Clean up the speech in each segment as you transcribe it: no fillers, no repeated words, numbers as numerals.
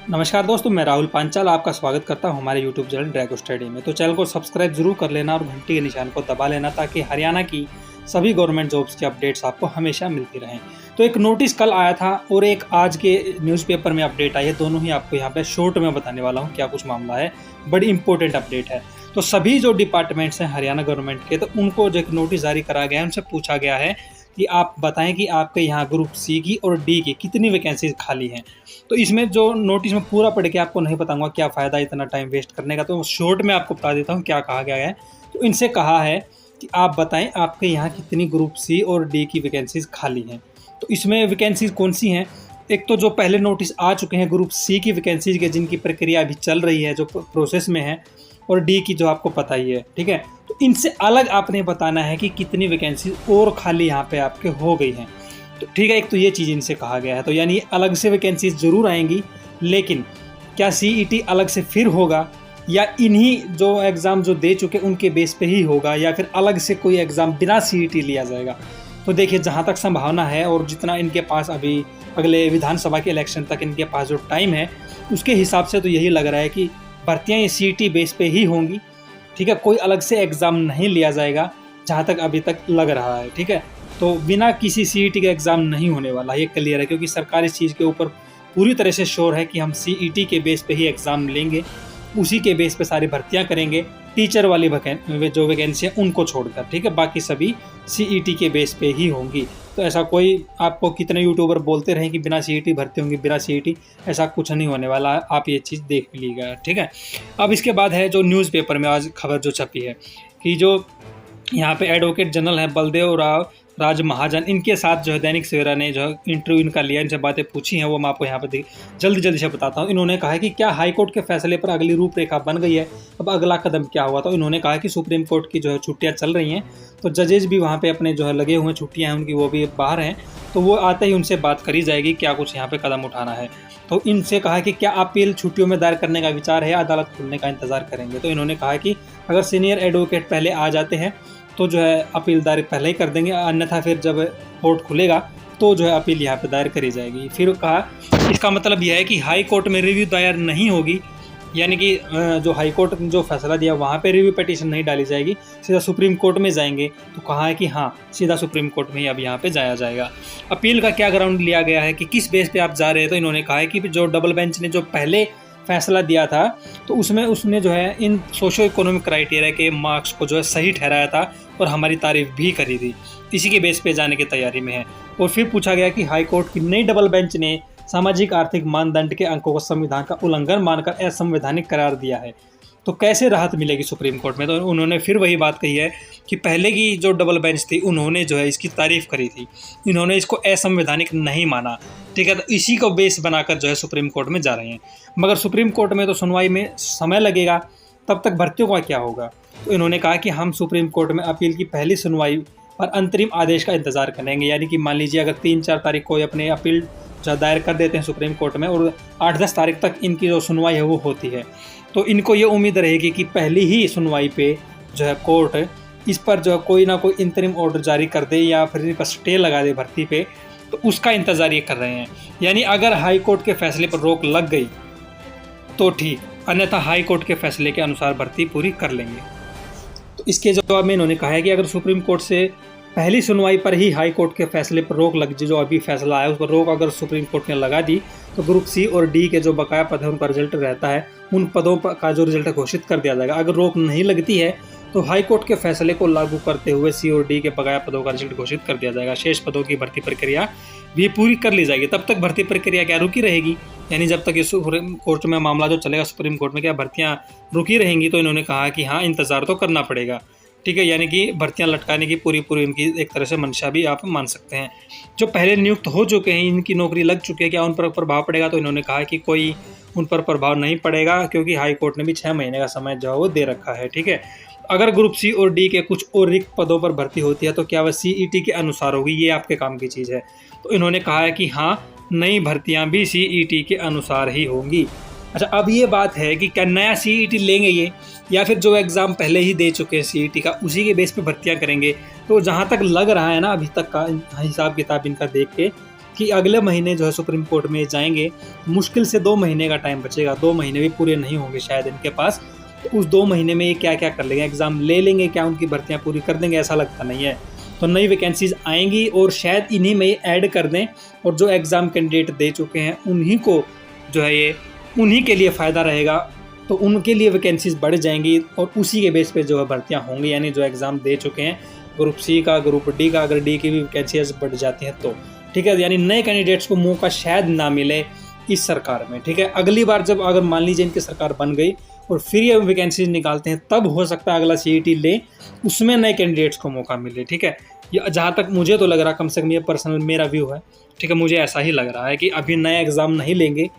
नमस्कार दोस्तों, मैं राहुल पांचाल आपका स्वागत करता हूं हमारे YouTube चैनल ड्रैगो स्टडी में। तो चैनल को सब्सक्राइब जरूर कर लेना और घंटी के निशान को दबा लेना ताकि हरियाणा की सभी गवर्नमेंट जॉब्स की अपडेट्स आपको हमेशा मिलती रहें। तो एक नोटिस कल आया था और एक आज के न्यूज़पेपर में अपडेट आई है, दोनों ही आपको यहाँ पे शॉर्ट में बताने वाला हूँ क्या कुछ मामला है। बड़ी इंपॉर्टेंट अपडेट है। तो सभी जो डिपार्टमेंट्स हैं हरियाणा गवर्नमेंट के, तो उनको जो एक नोटिस जारी करा गया है, उनसे पूछा गया है कि आप बताएं कि आपके यहाँ ग्रुप सी की और डी की कितनी वैकेंसीज खाली हैं। तो इसमें जो नोटिस में पूरा पढ़ के आपको नहीं बताऊंगा, क्या फ़ायदा इतना टाइम वेस्ट करने का, तो शॉर्ट में आपको बता देता हूँ क्या कहा गया है। तो इनसे कहा है कि आप बताएं आपके यहाँ कितनी ग्रुप सी और डी की वैकेंसीज खाली हैं। तो इसमें वैकेंसीज कौन सी हैं? एक तो जो पहले नोटिस आ चुके हैं ग्रुप सी की वैकेंसीज के, जिनकी प्रक्रिया अभी चल रही है, जो प्रोसेस में है, और डी की जो आपको पता ही है, ठीक है। तो इनसे अलग आपने बताना है कि कितनी वैकेंसी और खाली यहाँ पे आपके हो गई हैं। तो ठीक है, एक तो ये चीज़ इनसे कहा गया है। तो यानी अलग से वैकेंसीज ज़रूर आएंगी, लेकिन क्या सीईटी अलग से फिर होगा या इन्हीं जो एग्ज़ाम जो दे चुके उनके बेस पे ही होगा, या फिर अलग से कोई एग्ज़ाम बिना सीईटी लिया जाएगा? तो देखिए, जहाँ तक संभावना है और जितना इनके पास अभी अगले विधानसभा के इलेक्शन तक इनके पास जो टाइम है, उसके हिसाब से तो यही लग रहा है कि भर्तियाँ ये सीईटी बेस पे ही होंगी, ठीक है। कोई अलग से एग्ज़ाम नहीं लिया जाएगा, जहाँ तक अभी तक लग रहा है, ठीक है। तो बिना किसी सीईटी का एग्ज़ाम नहीं होने वाला, ये क्लियर है, क्योंकि सरकार इस चीज़ के ऊपर पूरी तरह से श्योर है कि हम सीईटी के बेस पे ही एग्ज़ाम लेंगे, उसी के बेस पे सारी भर्तियां करेंगे, टीचर वाली जो वैकेंसी है उनको छोड़कर, ठीक है। बाकी सभी सीईटी के बेस पे ही होंगी। तो ऐसा कोई आपको कितने यूट्यूबर बोलते रहें कि बिना सीईटी भर्ती होंगी, बिना सीईटी, ऐसा कुछ नहीं होने वाला है। आप ये चीज़ देख लीजिएगा, ठीक है। अब इसके बाद है जो न्यूज़पेपर में आज खबर जो छपी है कि जो यहाँ पे एडवोकेट जनरल है बलदेव राव राज महाजन, इनके साथ जो है दैनिक सवेरा ने जो इंटरव्यू इनका लिया, इनसे बातें पूछी हैं, वो मैं आपको यहाँ पे जल्दी से बताता हूँ। इन्होंने कहा है कि क्या हाईकोर्ट के फैसले पर अगली रूपरेखा बन गई है, अब अगला कदम क्या हुआ। तो इन्होंने कहा कि सुप्रीम कोर्ट की जो है छुट्टियाँ चल रही हैं, तो जजेज भी वहाँ पे अपने जो है लगे हुए छुट्टियाँ हैं उनकी, वो भी बाहर हैं, तो वो आते ही उनसे बात करी जाएगी क्या कुछ यहाँ पे कदम उठाना है। तो इनसे कहा कि क्या अपील छुट्टियों में दायर करने का विचार है, अदालत खुलने का इंतजार करेंगे। तो इन्होंने कहा कि अगर सीनियर एडवोकेट पहले आ जाते हैं तो जो है अपील दायर पहले ही कर देंगे, अन्यथा फिर जब कोर्ट खुलेगा तो जो है अपील यहाँ पे दायर करी जाएगी। फिर कहा इसका मतलब यह है कि हाई कोर्ट में रिव्यू दायर नहीं होगी, यानी कि जो हाई कोर्ट ने जो फैसला दिया वहाँ पे रिव्यू पिटीशन नहीं डाली जाएगी, सीधा सुप्रीम कोर्ट में जाएंगे। तो कहा है कि हाँ, सीधा सुप्रीम कोर्ट में ही अब यहाँ पे जाया जाएगा। अपील का क्या ग्राउंड लिया गया है कि किस बेस पे आप जा रहे हैं? तो इन्होंने कहा है कि जो डबल बेंच ने जो पहले फैसला दिया था, तो उसमें उसने जो है इन सोशो इकोनॉमिक क्राइटेरिया के मार्क्स को जो है सही ठहराया था और हमारी तारीफ भी करी थी, इसी के बेस पे जाने की तैयारी में है। और फिर पूछा गया कि हाई कोर्ट की नई डबल बेंच ने सामाजिक आर्थिक मानदंड के अंकों को संविधान का उल्लंघन मानकर असंवैधानिक करार दिया है, तो कैसे राहत मिलेगी सुप्रीम कोर्ट में? तो उन्होंने फिर वही बात कही है कि पहले की जो डबल बेंच थी उन्होंने जो है इसकी तारीफ़ करी थी, इन्होंने इसको असंवैधानिक नहीं माना, ठीक है। तो इसी को बेस बनाकर जो है सुप्रीम कोर्ट में जा रहे हैं, मगर सुप्रीम कोर्ट में तो सुनवाई में समय लगेगा, तब तक भर्तियों का क्या होगा? तो इन्होंने कहा कि हम सुप्रीम कोर्ट में अपील की पहली सुनवाई पर अंतरिम आदेश का इंतजार करेंगे, यानी कि मान लीजिए अगर 3-4 तारीख को अपने अपील दायर कर देते हैं सुप्रीम कोर्ट में और 8-10 तारीख तक इनकी जो सुनवाई है वो होती है, तो इनको ये उम्मीद रहेगी कि पहली ही सुनवाई पे जो है कोर्ट इस पर जो है कोई ना कोई इंतरिम ऑर्डर जारी कर दे या फिर इन पर स्टे लगा दे भर्ती पे, तो उसका इंतज़ार ये कर रहे हैं। यानी अगर हाई कोर्ट के फैसले पर रोक लग गई तो ठीक, अन्यथा हाई कोर्ट के फैसले के अनुसार भर्ती पूरी कर लेंगे। तो इसके जवाब में इन्होंने कहा है कि अगर सुप्रीम कोर्ट से पहली सुनवाई पर ही हाई कोर्ट के फैसले पर रोक लग, जो अभी फैसला आया उस पर रोक अगर सुप्रीम कोर्ट ने लगा दी, तो ग्रुप सी और डी के जो बकाया पद है उनका रिजल्ट रहता है, उन पदों का जो रिजल्ट घोषित कर दिया जाएगा। अगर रोक नहीं लगती है तो हाई कोर्ट के फैसले को लागू करते हुए सी और डी के बकाया पदों का रिजल्ट घोषित कर दिया जाएगा। शेष पदों की भर्ती प्रक्रिया भी पूरी कर ली जाएगी। तब तक भर्ती प्रक्रिया क्या रुकी रहेगी, यानी जब तक ये सुप्रीम कोर्ट में मामला जो चलेगा सुप्रीम कोर्ट में, क्या भर्तियाँ रुकी रहेंगी? तो इन्होंने कहा कि हाँ, इंतज़ार तो करना पड़ेगा, ठीक है। यानी कि भर्तियां लटकाने की पूरी इनकी एक तरह से मंशा भी आप मान सकते हैं। जो पहले नियुक्त हो चुके हैं, इनकी नौकरी लग चुकी है, क्या उन पर प्रभाव पड़ेगा? तो इन्होंने कहा कि कोई उन पर प्रभाव नहीं पड़ेगा, क्योंकि हाई कोर्ट ने भी 6 महीने का समय जो है वो दे रखा है, ठीक है। अगर ग्रुप सी और डी के कुछ और रिक्त पदों पर भर्ती होती है तो क्या वह सीईटी के अनुसार होगी, ये आपके काम की चीज़ है। तो इन्होंने कहा है कि हाँ, नई भर्तियाँ भी सीईटी के अनुसार ही होंगी। अच्छा, अब ये बात है कि क्या नया सीईटी लेंगे ये, या फिर जो एग्ज़ाम पहले ही दे चुके हैं सीईटी का उसी के बेस पे भर्तियां करेंगे? तो जहाँ तक लग रहा है ना अभी तक का हिसाब किताब इनका देख के, कि अगले महीने जो है सुप्रीम कोर्ट में जाएंगे, मुश्किल से 2 महीने का टाइम बचेगा, 2 महीने भी पूरे नहीं होंगे शायद इनके पास। तो उस 2 महीने में ये क्या क्या कर लेंगे, एग्ज़ाम ले लेंगे क्या, उनकी भर्तियाँ पूरी कर देंगे, ऐसा लगता नहीं है। तो नई वैकेंसीज आएंगी और शायद इन्हीं में ऐड कर दें, और जो एग्ज़ाम कैंडिडेट दे चुके हैं उन्हीं को जो है ये उन्हीं के लिए फ़ायदा रहेगा, तो उनके लिए वैकेंसीज बढ़ जाएंगी और उसी के बेस पे जो है भर्तियाँ होंगी। यानी जो एग्ज़ाम दे चुके हैं ग्रुप सी का, ग्रुप डी का, अगर डी की भी वैकेंसीज बढ़ जाती हैं तो ठीक है, यानी नए कैंडिडेट्स को मौका शायद ना मिले इस सरकार में। ठीक है, अगली बार जब अगर मान लीजिए इनकी सरकार बन गई और फिर ये वैकेंसीज निकालते हैं, तब हो सकता है अगला CET ले, उसमें नए कैंडिडेट्स को मौका मिले। ठीक है, ये जहाँ तक मुझे तो लग रहा, कम से कम ये पर्सनल मेरा व्यू है। ठीक है, मुझे ऐसा ही लग रहा है कि अभी नया एग्ज़ाम नहीं लेंगे,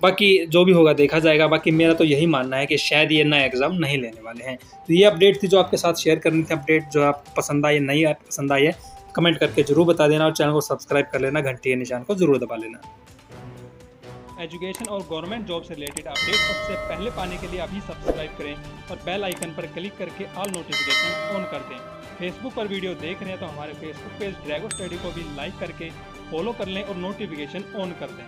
बाकी जो भी होगा देखा जाएगा। बाकी मेरा तो यही मानना है कि शायद ये नया एग्ज़ाम नहीं लेने वाले हैं। तो ये अपडेट थी जो आपके साथ शेयर करनी थी। अपडेट जो आपको पसंद आई, नहीं पसंद आई है, कमेंट करके जरूर बता देना और चैनल को सब्सक्राइब कर लेना, घंटी के निशान को जरूर दबा लेना। एजुकेशन और गवर्नमेंट जॉब से रिलेटेड अपडेट सबसे पहले पाने के लिए अभी सब्सक्राइब करें और बेल आइकन पर क्लिक करके ऑल नोटिफिकेशन ऑन कर दें। फेसबुक पर वीडियो देख रहे हैं तो हमारे फेसबुक पेज ड्रैगो स्टडी को भी लाइक करके फॉलो कर लें और नोटिफिकेशन ऑन कर दें।